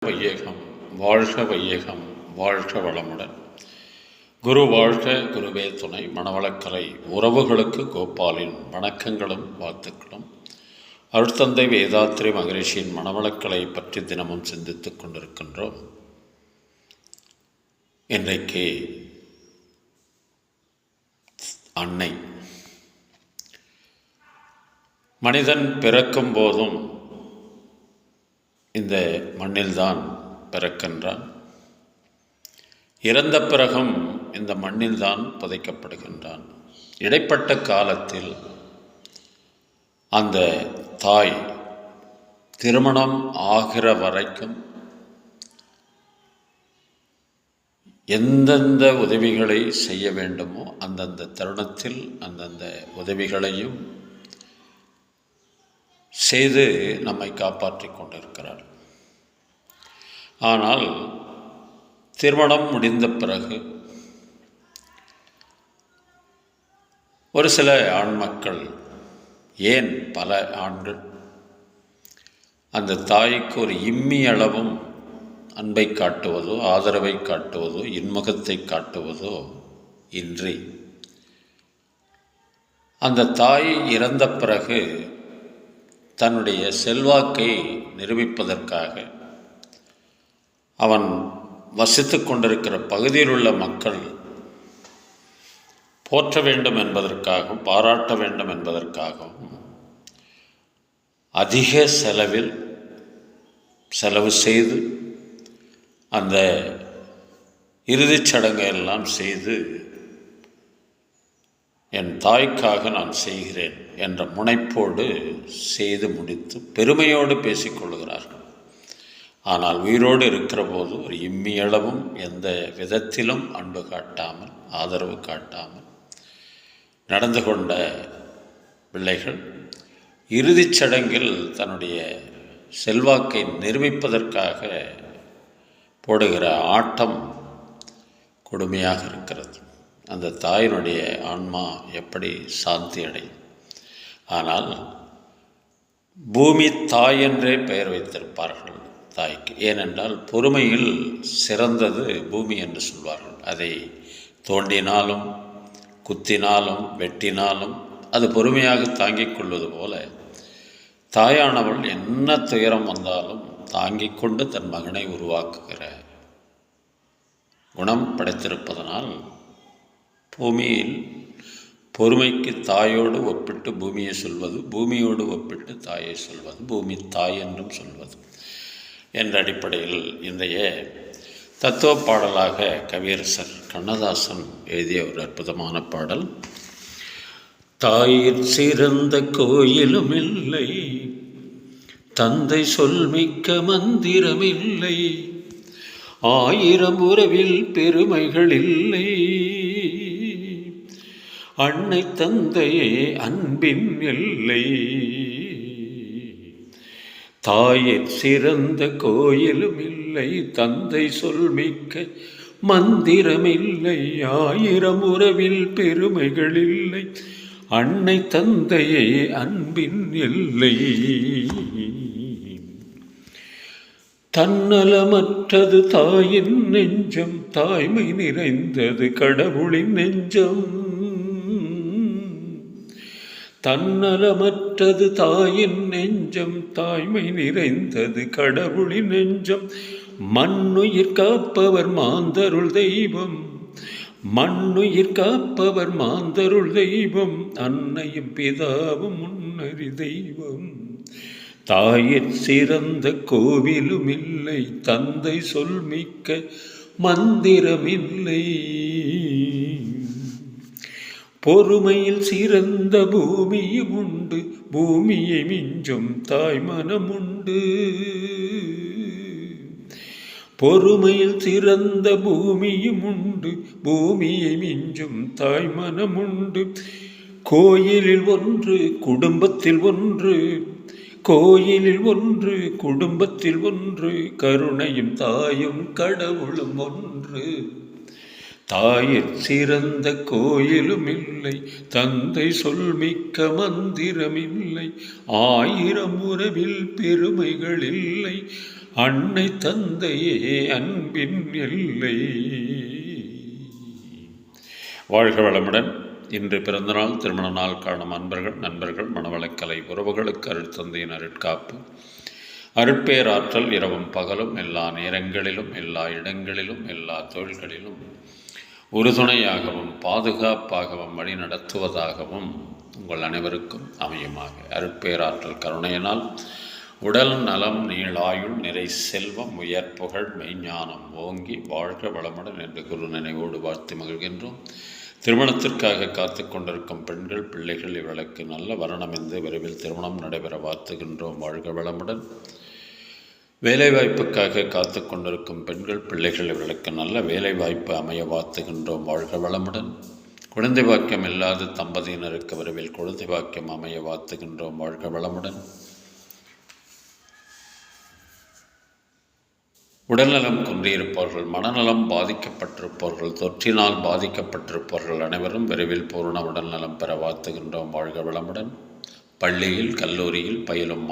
வையகம் வாழ்க வையகம் வாழ்க வளமுடன். குரு வாழ்க, குருவே துணை. மணவளக்கலை உறவுகளுக்கு கோபாலின் வணக்கங்களும் வாழ்த்துக்களும். அருட்தந்தை வேதாத்ரி மகரிஷியின் மணவளக்கலை பற்றி தினமும் சிந்தித்துக் கொண்டிருக்கின்றோம். இன்றைக்கு அன்னை. மனிதன் பிறக்கும் போதும் இந்த மண்ணில்தான் பிறக்கின்றான். இறந்த பிறகும் இந்த மண்ணில்தான் புதைக்கப்படுகின்றான். இடைப்பட்ட காலத்தில் அந்த தாய் திருமணம் ஆகிற வரைக்கும் எந்தெந்த உதவிகளை செய்ய வேண்டுமோ அந்தந்த தருணத்தில் அந்தந்த உதவிகளையும் செய்து நம்மை காப்பாற்றி கொண்டிருக்கிறார். ஆனால் திருமணம் முடிந்த பிறகு ஒரு சில ஆண் மக்கள், ஏன் பல ஆண்கள், அந்த தாய்க்கு ஒரு இம்மி அளவும் அன்பை காட்டுவதோ ஆதரவை காட்டுவதோ இன்முகத்தை காட்டுவதோ இன்றி அந்த தாய் இறந்த பிறகு தன்னுடைய செல்வாக்கை நிரூபிப்பதற்காக அவன் வசித்து கொண்டிருக்கிற பகுதியில் உள்ள மக்கள் போற்ற வேண்டும் என்பதற்காகவும் பாராட்ட வேண்டும் என்பதற்காகவும் அதிக செலவு செய்து அந்த இறுதிச் சடங்கை எல்லாம் செய்து என் தாய்க்காக நான் செய்கிறேன் என்ற முனைப்போடு செய்து முடித்து பெருமையோடு பேசிக்கொள்கிறார்கள். ஆனால் உயிரோடு இருக்கிற போது ஒரு இம்மியளவும் எந்த விதத்திலும் அன்பு காட்டாமல் ஆதரவு காட்டாமல் நடந்து கொண்ட பிள்ளைகள் இறுதிச் சடங்கில் தன்னுடைய செல்வாக்கை நிரூபிப்பதற்காக போடுகிற ஆட்டம் கொடுமையாக இருக்கிறது. அந்த தாயினுடைய ஆன்மா எப்படி சாந்தி அடையும்? ஆனால் பூமி தாய் என்றே பெயர் வைத்திருப்பார்கள் தாய்க்கு. ஏனென்றால் பொறுமையில் சிறந்தது பூமி என்று சொல்வார்கள். அதை தோண்டினாலும் குத்தினாலும் வெட்டினாலும் அது பொறுமையாக தாங்கிக் கொள்வது போல தாயானவள் என்ன துயரம் வந்தாலும் தாங்கிக் கொண்டு தன் மகனை உருவாக்குகிற குணம் படைத்திருப்பதனால் பூமியில் பொறுமைக்கு தாயோடு ஒப்பிட்டு பூமியை சொல்வது, பூமியோடு ஒப்பிட்டு தாயை சொல்வது, பூமி தாய் என்றும் சொல்வது என்ற அடிப்படையில் இன்றைய தத்துவ பாடலாக கவியரசர் கண்ணதாசன் எழுதிய ஒரு அற்புதமான பாடல். தாயிற் சிறந்த கோயிலும் இல்லை, தந்தை சொல்மிக்க மந்திரமில்லை, ஆயிரம் உறவில் பெருமைகள் இல்லை, அன்னை தந்தையே அன்பின் எல்லை. தாயிற் சிறந்த கோயிலும் இல்லை, தந்தை சொல்மிக்க மந்திரமில்லை, ஆயிரம் உறவில் பெருமைகள் இல்லை, அன்னை தந்தையே அன்பின் எல்லை. தன்னலமற்றது தாயின் நெஞ்சம், தாய்மை நிறைந்தது கடவுளின் நெஞ்சம். தன்னலமற்றது தாயின் நெஞ்சம், தாய்மை நிறைந்தது கடவுளின் நெஞ்சம். மண்ணுயிர் காப்பவர் மாந்தருள் தெய்வம், மண்ணுயிர் காப்பவர் மாந்தருள் தெய்வம், அன்னையும் பிதாவும் முன்னறி தெய்வம். தாயிற் சிறந்த கோவிலும் இல்லை, தந்தை சொல்மிக்க மந்திரமில்லை, பொறுமையில் சிறந்த பூமியும் உண்டு, பூமியை மிஞ்சும் தாய் மனமுண்டு. பொறுமையில் சிறந்த பூமியும் உண்டு, பூமியை மிஞ்சும் தாய் மனமுண்டு. கோயிலில் ஒன்று குடும்பத்தில் ஒன்று, கோயிலில் ஒன்று குடும்பத்தில் ஒன்று, கருணையும் தாயும் கடவுளும் ஒன்று. தாயிற் சிறந்த கோயிலும் இல்லை, தந்தை சொல்மிக்க மந்திரமில்லை, ஆயிரம் உறவில் பெருமைகள் இல்லை, அன்னை தந்தையே அன்பின் எல்லை. வாழ்க வளமுடன். இன்று பிறந்தநாள் திருமண நாள் காணும் அன்பர்கள், நண்பர்கள், மணவளக்கலை உறவுகளுக்கு அருட்தந்தையின் அருட்காப்பு, அருட்பேராற்றல் இரவும் பகலும் எல்லா நேரங்களிலும் எல்லா இடங்களிலும் எல்லா தொழில்களிலும் உறுதுணையாகவும் பாதுகாப்பாகவும் வழி நடத்துவதாகவும் உங்கள் அனைவருக்கும் அமையுமாக. அருட்பேராற்றல் கருணையினால் உடல் நலம், நீளாயுள், நிறை செல்வம், உயர்ப்புகழ், மெய்ஞானம் ஓங்கி வாழ்க வளமுடன் என்று குரு நினைவோடு வாழ்த்து மகிழ்கின்றோம். திருமணத்திற்காக காத்து கொண்டிருக்கும் பெண்கள், பிள்ளைகள் இவர்களுக்கு நல்ல வரணமென்று விரைவில் திருமணம் நடைபெற வாழ்த்துகின்றோம். வாழ்க வளமுடன். வேலைவாய்ப்புக்காக காத்து கொண்டிருக்கும் பெண்கள், பிள்ளைகள் இவர்களுக்கு நல்ல வேலைவாய்ப்பு அமைய வாழ்த்துகின்றோம். வாழ்க வளமுடன். குழந்தை பாக்கியம் இல்லாத தம்பதியினருக்கு விரைவில் குழந்தை பாக்கியம் அமைய வாழ்த்துகின்றோம். வாழ்க வளமுடன். உடல்நலம் குன்றியிருப்பவர்கள், மனநலம் பாதிக்கப்பட்டிருப்பவர்கள், தொற்றினால் பாதிக்கப்பட்டிருப்பவர்கள் அனைவரும் விரைவில் பூரண உடல்நலம் பெற வாழ்த்துகின்றோம். வாழ்க வளமுடன். பள்ளியில், கல்லூரியில் பயிலும்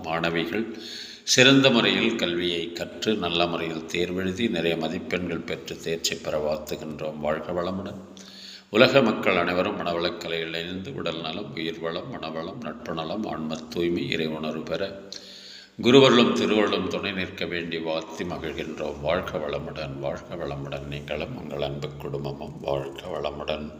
மாணவிகள் சிறந்த முறையில் கல்வியை கற்று நல்ல முறையில் தேர்வெழுதி நிறைய மதிப்பெண்கள் பெற்று தேர்ச்சி பெற வாழ்த்துகின்றோம். வாழ்க வளமுடன். உலக மக்கள் அனைவரும் மனவளக்கலையில் இணைந்து உடல் நலம், உயிர் வளம், மனவளம், நட்பு நலம், ஆன்ம தூய்மை, இறை உணர்வு பெற குருவர்களும் திருவள்ளும் துணை நிற்க வேண்டி வாழ்த்தி மகிழ்கின்றோம். வாழ்க வளமுடன். வாழ்க வளமுடன். நீங்களும் உங்கள் அன்பு குடும்பமும் வாழ்க வளமுடன்.